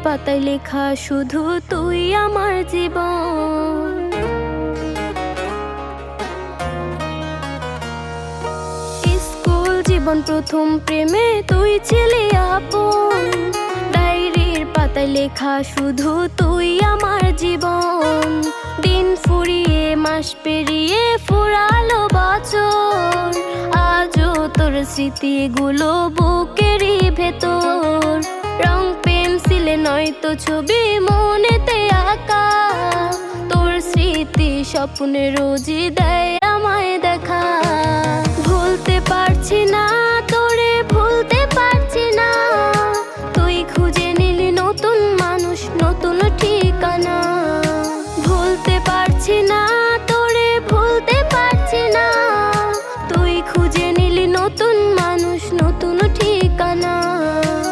পাতায় লেখা শুধু তুই আমার জীবন। স্কুল জীবন প্রথম প্রেমে তুই ছিলি আপন, ডায়েরির পাতায় লেখা শুধু তুই আমার জীবন। দিন ফুরিয়ে মাস পেরিয়ে ফুরালো বছর, আজও তোর স্মৃতিগুলো বুকেরই ভেতর। রং পেন্সিলে নয়তো ছবি মনেতে আঁকা, তোর স্মৃতি স্বপ্নে রোজই দেয় আমায় দেখা। ভুলতে পারছি না